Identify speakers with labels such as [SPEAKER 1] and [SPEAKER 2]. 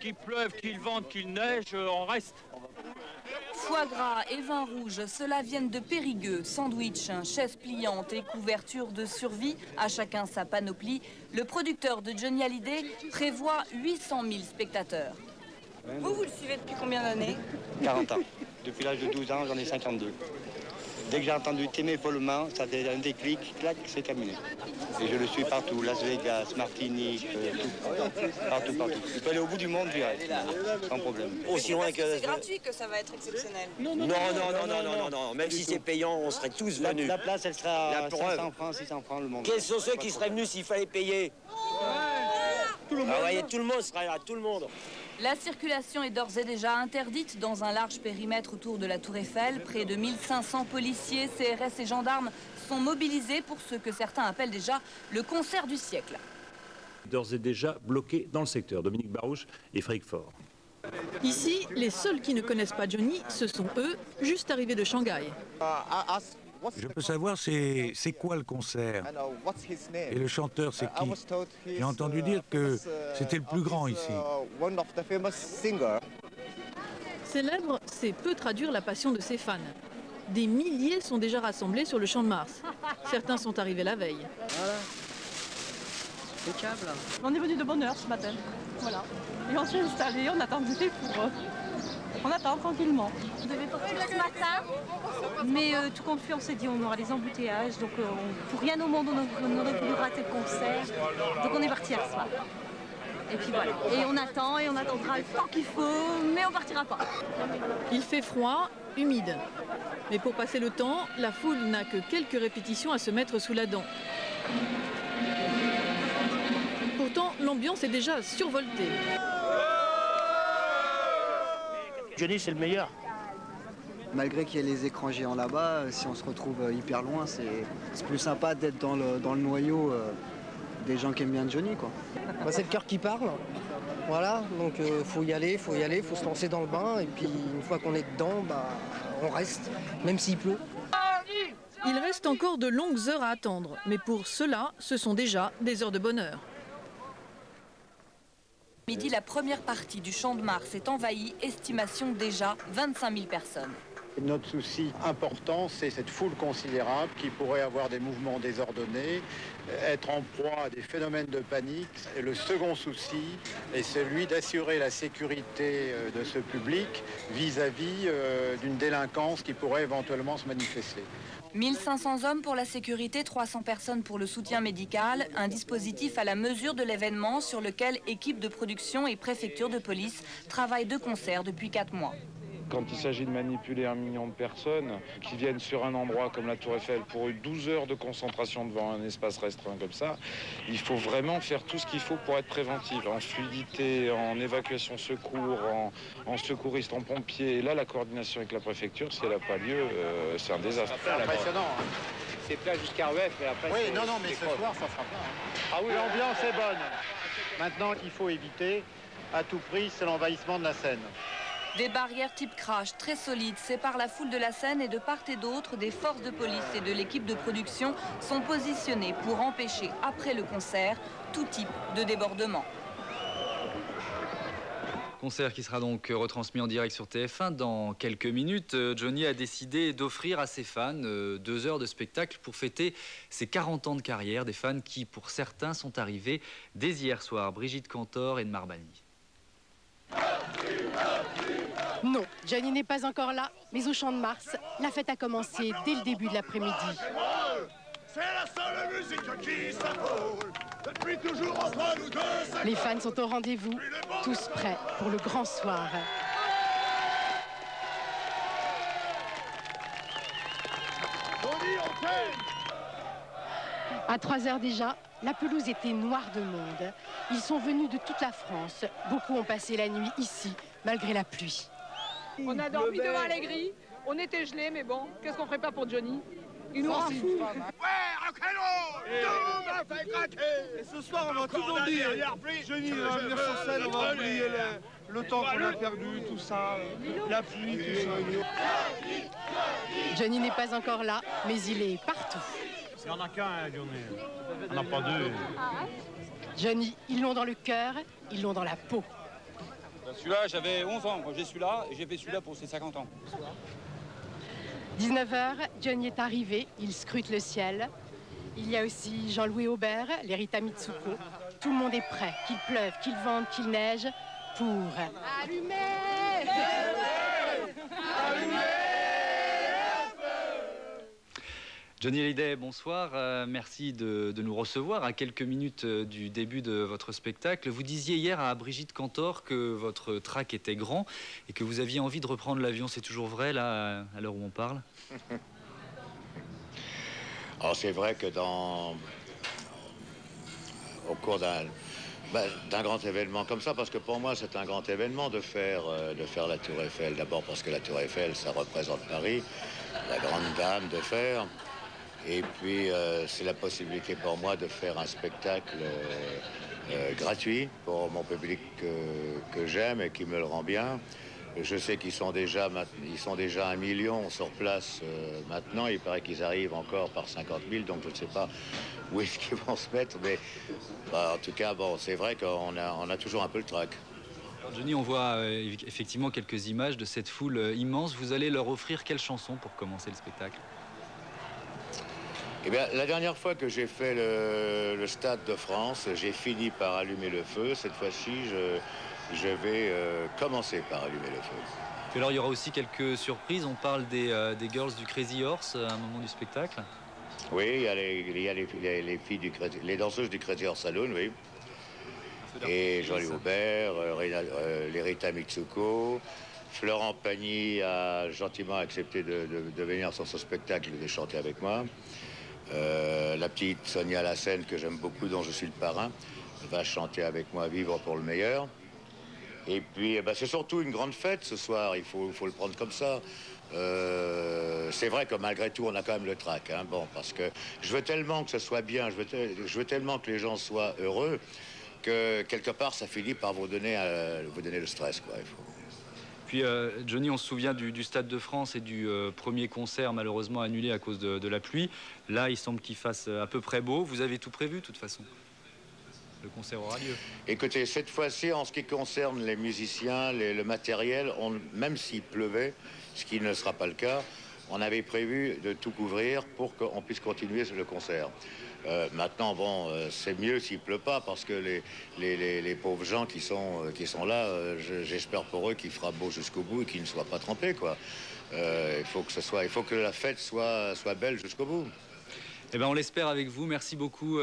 [SPEAKER 1] qu'il pleuve, qu'il vente, qu'il neige, on reste.
[SPEAKER 2] Foie gras et vin rouge, cela viennent de Périgueux. Sandwich, chaises pliantes et couvertures de survie, à chacun sa panoplie. Le producteur de Johnny Hallyday prévoit 800 000 spectateurs. Vous le suivez depuis combien d'années?
[SPEAKER 3] 40 ans. Depuis l'âge de 12 ans, j'en ai 52. Dès que j'ai entendu T'aimer follement, ça fait un déclic, clac, c'est terminé. Et je le suis partout, Las Vegas, Martinique, partout. Je peux aller au bout du monde, j'irai, sans problème.
[SPEAKER 2] Aussi loin que... C'est gratuit que ça va être exceptionnel.
[SPEAKER 4] Non. Même si c'est payant, on serait tous venus.
[SPEAKER 3] La place, elle sera à 500 francs, 600 francs le monde.
[SPEAKER 4] Quels sont ceux qui seraient venus s'il fallait payer? Tout le monde. Ah ouais, tout le monde serait là, tout le monde.
[SPEAKER 2] La circulation est d'ores et déjà interdite dans un large périmètre autour de la Tour Eiffel. Près de 1500 policiers, CRS et gendarmes sont mobilisés pour ce que certains appellent déjà le concert du siècle.
[SPEAKER 5] D'ores et déjà bloqué dans le secteur. Dominique Barouche et Frédéric Faure.
[SPEAKER 6] Ici, les seuls qui ne connaissent pas Johnny, ce sont eux, juste arrivés de Shanghai.
[SPEAKER 7] Je peux savoir c'est quoi le concert? Et le chanteur c'est qui? J'ai entendu dire que c'était le plus grand ici.
[SPEAKER 6] Célèbre, c'est peu traduire la passion de ses fans. Des milliers sont déjà rassemblés sur le Champ de Mars. Certains sont arrivés la veille.
[SPEAKER 8] Voilà. Impeccable.
[SPEAKER 9] On est venu de bonne heure ce matin. Voilà. Et on s'est installé, on attendait pour... On attend tranquillement.
[SPEAKER 10] On devait partir ce matin, mais tout compte fait, on s'est dit on aura des embouteillages, donc pour rien au monde on aurait voulu rater le concert, donc on est parti hier soir. Et puis voilà, et on attend et on attendra le temps qu'il faut, mais on partira pas.
[SPEAKER 6] Il fait froid, humide. Mais pour passer le temps, la foule n'a que quelques répétitions à se mettre sous la dent. Pourtant, l'ambiance est déjà survoltée.
[SPEAKER 4] Johnny, c'est le meilleur.
[SPEAKER 8] Malgré qu'il y ait les écrans géants là-bas, si on se retrouve hyper loin, c'est plus sympa d'être dans le noyau des gens qui aiment bien Johnny, quoi.
[SPEAKER 11] Bah, c'est le cœur qui parle. Voilà, donc faut y aller, faut se lancer dans le bain. Et puis une fois qu'on est dedans, bah, on reste, même s'il pleut.
[SPEAKER 6] Il reste encore de longues heures à attendre. Mais pour cela, ce sont déjà des heures de bonheur.
[SPEAKER 2] Midi, la première partie du Champ de Mars est envahie, estimation déjà 25 000 personnes.
[SPEAKER 12] Notre souci important, c'est cette foule considérable qui pourrait avoir des mouvements désordonnés, être en proie à des phénomènes de panique. Et le second souci est celui d'assurer la sécurité de ce public vis-à-vis d'une délinquance qui pourrait éventuellement se manifester.
[SPEAKER 2] 1500 hommes pour la sécurité, 300 personnes pour le soutien médical, un dispositif à la mesure de l'événement sur lequel équipe de production et préfecture de police travaillent de concert depuis 4 mois.
[SPEAKER 13] Quand il s'agit de manipuler 1 million de personnes qui viennent sur un endroit comme la Tour Eiffel pour 12 heures de concentration devant un espace restreint comme ça, il faut vraiment faire tout ce qu'il faut pour être préventif, en fluidité, en évacuation secours, en secouriste, en pompiers. Et là, la coordination avec la préfecture, si elle n'a pas lieu, c'est un désastre.
[SPEAKER 12] C'est impressionnant.
[SPEAKER 4] C'est plein jusqu'à Rueff, mais après...
[SPEAKER 12] Oui, non, mais ce soir, ça sera plein. Hein. Ah oui, l'ambiance est bonne. Maintenant, il faut éviter, à tout prix, c'est l'envahissement de la Seine.
[SPEAKER 2] Des barrières type crash très solides séparent la foule de la scène et de part et d'autre, des forces de police et de l'équipe de production sont positionnées pour empêcher, après le concert, tout type de débordement.
[SPEAKER 14] Concert qui sera donc retransmis en direct sur TF1 dans quelques minutes. Johnny a décidé d'offrir à ses fans 2 heures de spectacle pour fêter ses 40 ans de carrière. Des fans qui, pour certains, sont arrivés dès hier soir. Brigitte Cantor et Edmar Bani.
[SPEAKER 15] Non, Johnny n'est pas encore là, mais au Champ de Mars, la fête a commencé dès le début de l'après-midi.
[SPEAKER 16] C'est la seule musique qui s'affole depuis toujours entre nous deux.
[SPEAKER 15] Les fans sont au rendez-vous, tous prêts pour le grand soir. À 3 heures déjà, la pelouse était noire de monde. Ils sont venus de toute la France. Beaucoup ont passé la nuit ici, malgré la pluie.
[SPEAKER 9] On a dormi devant les grilles, on était gelés, mais bon, qu'est-ce qu'on ferait pas pour Johnny? Il nous rend fous.
[SPEAKER 16] Ouais, rock'n'roll, tout m'a fait craquer.
[SPEAKER 17] Et ce soir, on va tout oublier. Johnny va venir sur scène, on va oublier le temps qu'on a perdu, tout ça, la pluie, tout ça.
[SPEAKER 15] Johnny n'est pas encore là, mais il est partout.
[SPEAKER 17] Il n'y en a qu'un, Johnny. On n'a pas deux.
[SPEAKER 15] Johnny, ils l'ont dans le cœur, ils l'ont dans la peau.
[SPEAKER 18] Celui-là, j'avais 11 ans. Moi, j'ai celui-là et j'ai fait celui-là pour ses 50 ans.
[SPEAKER 15] 19h, Johnny est arrivé, il scrute le ciel. Il y a aussi Jean-Louis Aubert, les Rita Mitsuko. Tout le monde est prêt, qu'il pleuve, qu'il vente, qu'il neige, pour... Allumer!
[SPEAKER 14] Johnny Hallyday, bonsoir. Merci de nous recevoir à quelques minutes du début de votre spectacle. Vous disiez hier à Brigitte Cantor que votre trac était grand et que vous aviez envie de reprendre l'avion. C'est toujours vrai, là, à l'heure où on parle?
[SPEAKER 12] Alors, c'est vrai que au cours d'un grand événement comme ça, parce que pour moi, c'est un grand événement de faire la Tour Eiffel. D'abord parce que la Tour Eiffel, ça représente Paris, la grande dame de fer. Et puis, c'est la possibilité pour moi de faire un spectacle gratuit pour mon public que j'aime et qui me le rend bien. Je sais qu'ils sont déjà 1 million sur place maintenant. Il paraît qu'ils arrivent encore par 50 000, donc je ne sais pas où est-ce qu'ils vont se mettre. Mais en tout cas, bon, c'est vrai qu'on a toujours un peu le trac.
[SPEAKER 14] Alors Johnny, on voit effectivement quelques images de cette foule immense. Vous allez leur offrir quelle chanson pour commencer le spectacle?
[SPEAKER 12] Eh bien, la dernière fois que j'ai fait le Stade de France, j'ai fini par allumer le feu. Cette fois-ci, je vais commencer par allumer le feu.
[SPEAKER 14] Et alors, il y aura aussi quelques surprises. On parle des girls du Crazy Horse à un moment du spectacle.
[SPEAKER 12] Oui, il y a les filles les danseuses du Crazy Horse Saloon, oui. Et Jean-Louis Aubert, les Rita Mitsuko. Florent Pagny a gentiment accepté de venir sur ce spectacle et de chanter avec moi. La petite Sonia Lassène, que j'aime beaucoup, dont je suis le parrain, va chanter avec moi Vivre pour le meilleur. Et puis, c'est surtout une grande fête ce soir, il faut le prendre comme ça. C'est vrai que malgré tout, on a quand même le trac, hein, bon, parce que je veux tellement que ce soit bien, je veux tellement que les gens soient heureux, que quelque part, ça finit par vous donner le stress, quoi.
[SPEAKER 14] Puis Johnny, on se souvient du Stade de France et du premier concert malheureusement annulé à cause de la pluie. Là, il semble qu'il fasse à peu près beau. Vous avez tout prévu de toute façon? Le concert aura lieu.
[SPEAKER 12] Écoutez, cette fois-ci, en ce qui concerne les musiciens, le matériel, même s'il pleuvait, ce qui ne sera pas le cas, on avait prévu de tout couvrir pour qu'on puisse continuer le concert. Maintenant, bon, c'est mieux s'il pleut pas, parce que les pauvres gens qui sont là, j'espère pour eux qu'il fera beau jusqu'au bout et qu'ils ne soient pas trempés, quoi. Il faut que la fête soit belle jusqu'au bout.
[SPEAKER 14] Eh ben, on l'espère avec vous. Merci beaucoup.